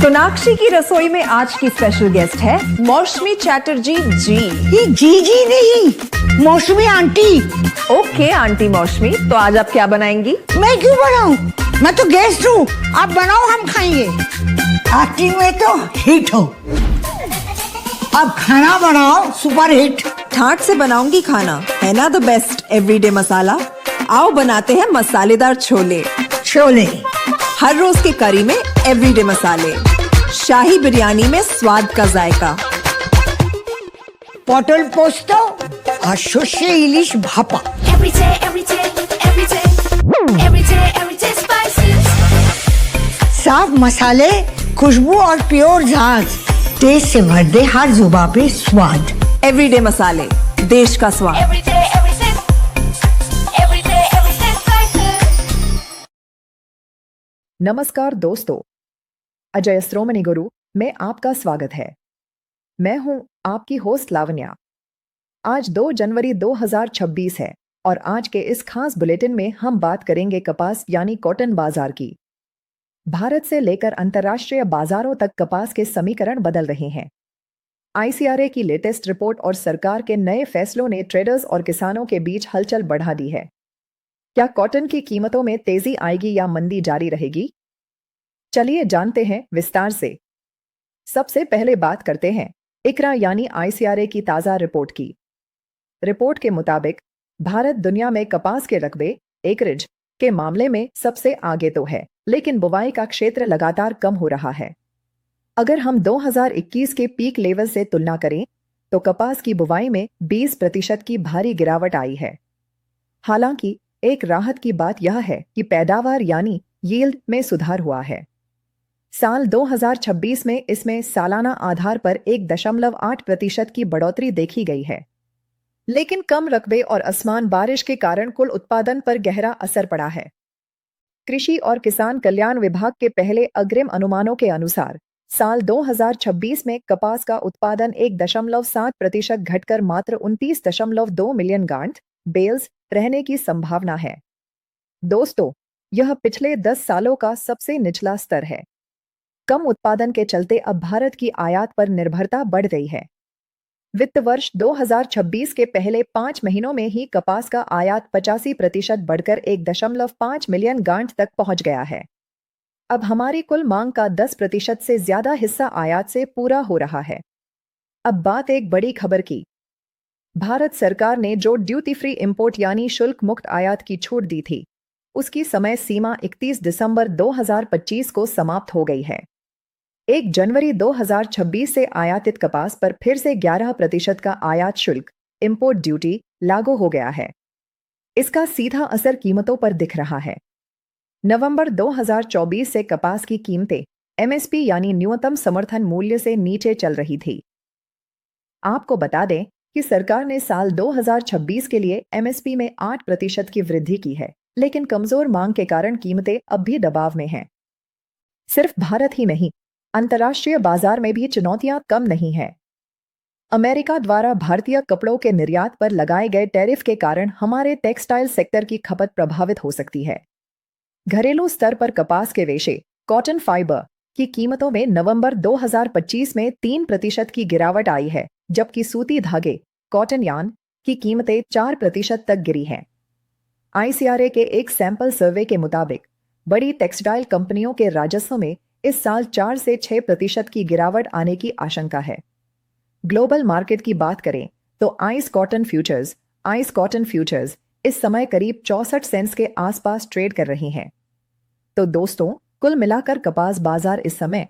सोनाक्षी की रसोई में आज की स्पेशल गेस्ट है मौसमी चैटर्जी जी। ये जी नहीं, मौसमी आंटी। ओके आंटी मौसमी, तो आज आप क्या बनाएंगी? मैं क्यों बनाऊं? मैं तो गेस्ट हूँ, आप बनाओ हम खाएंगे। एक्टिंग में तो हिट हो, अब खाना बनाओ सुपर हिट। ठाट से बनाऊंगी खाना, है ना द बेस्ट एवरीडे मसाला। आओ बनाते हैं मसालेदार छोले। छोले हर रोज के करी में एवरीडे मसाले, शाही बिरयानी में स्वाद का जायका। পটল পোস্ত আর সর্ষে ইলিশ ভাপা। साफ मसाले, खुशबू और प्योर झाग, टेस्ट से भर दे हर जुबान पे स्वाद। एवरीडे मसाले, देश का स्वाद। नमस्कार दोस्तों, अजय श्रोमणी गुरु में आपका स्वागत है। मैं हूं आपकी होस्ट लावण्या। आज 2 जनवरी 2026 है और आज के इस खास बुलेटिन में हम बात करेंगे कपास यानी कॉटन बाजार की। भारत से लेकर अंतर्राष्ट्रीय बाजारों तक कपास के समीकरण बदल रहे हैं। आईसीआरए की लेटेस्ट रिपोर्ट और सरकार के नए फैसलों ने ट्रेडर्स और किसानों के बीच हलचल बढ़ा दी है। क्या कॉटन की कीमतों में तेजी आएगी या मंदी जारी रहेगी? चलिए जानते हैं विस्तार से। सबसे पहले बात करते हैं इकरा यानी आईसीआरए की ताजा रिपोर्ट की। रिपोर्ट के मुताबिक भारत दुनिया में कपास के रकबे एकरेज के मामले में सबसे आगे तो है, लेकिन बुवाई का क्षेत्र लगातार कम हो रहा है। अगर हम 2021 के पीक लेवल से तुलना करें तो कपास की बुवाई में 20% की भारी गिरावट आई है। हालांकि एक राहत की बात यह है कि पैदावार यानी यील्ड में सुधार हुआ है। साल 2026 में इसमें सालाना आधार पर 1.8% की बढ़ोतरी देखी गई है, लेकिन कम रकबे और असमान बारिश के कारण कुल उत्पादन पर गहरा असर पड़ा है। कृषि और किसान कल्याण विभाग के पहले अग्रिम अनुमानों के अनुसार साल 2026 में कपास का उत्पादन 1.7% घटकर मात्र 29.2 मिलियन गांठ बेल्स रहने की संभावना है। दोस्तों, यह पिछले 10 सालों का सबसे निचला स्तर है। कम उत्पादन के चलते अब भारत की आयात पर निर्भरता बढ़ गई है। वित्त वर्ष 2026 के पहले 5 महीनों में ही कपास का आयात 85% बढ़कर 1.5 मिलियन गांठ तक पहुंच गया है। अब हमारी कुल मांग का 10% से ज्यादा हिस्सा आयात से पूरा हो रहा है। अब बात एक बड़ी खबर की। भारत सरकार ने जो ड्यूटी फ्री इंपोर्ट यानी शुल्क मुक्त आयात की छूट दी थी, उसकी समय सीमा 31 दिसंबर 2025 को समाप्त हो गई है। 1 जनवरी 2026 से आयातित कपास पर फिर से 11% का आयात शुल्क इंपोर्ट ड्यूटी लागू हो गया है। इसका सीधा असर कीमतों पर दिख रहा है। नवंबर 2024 से कपास की कीमतें एमएसपी यानी न्यूनतम समर्थन मूल्य से नीचे चल रही थी। आपको बता दें कि सरकार ने साल 2026 के लिए एमएसपी में 8% की वृद्धि की है, लेकिन कमजोर मांग के कारण कीमतें अब भी दबाव में हैं। सिर्फ भारत ही नहीं, अंतर्राष्ट्रीय बाजार में भी चुनौतियां कम नहीं हैं। अमेरिका द्वारा भारतीय कपड़ों के निर्यात पर लगाए गए टैरिफ के कारण हमारे टेक्सटाइल सेक्टर की खपत प्रभावित हो सकती है। घरेलू स्तर पर कपास के रेशे कॉटन फाइबर की कीमतों में नवंबर 2025 में 3% की गिरावट आई है, जबकि सूती धागे कॉटन यार्न की कीमतें 4% तक गिरी हैं। आईसीआरए के एक सैंपल सर्वे के मुताबिक बड़ी टेक्सटाइल कंपनियों के राजस्व में इस साल 4 से 6% की गिरावट आने की आशंका है। ग्लोबल मार्केट की बात करें तो आइस कॉटन फ्यूचर्स इस समय करीब 64 सेंट्स के आसपास ट्रेड कर रही हैं। तो दोस्तों, कुल मिलाकर कपास बाजार इस समय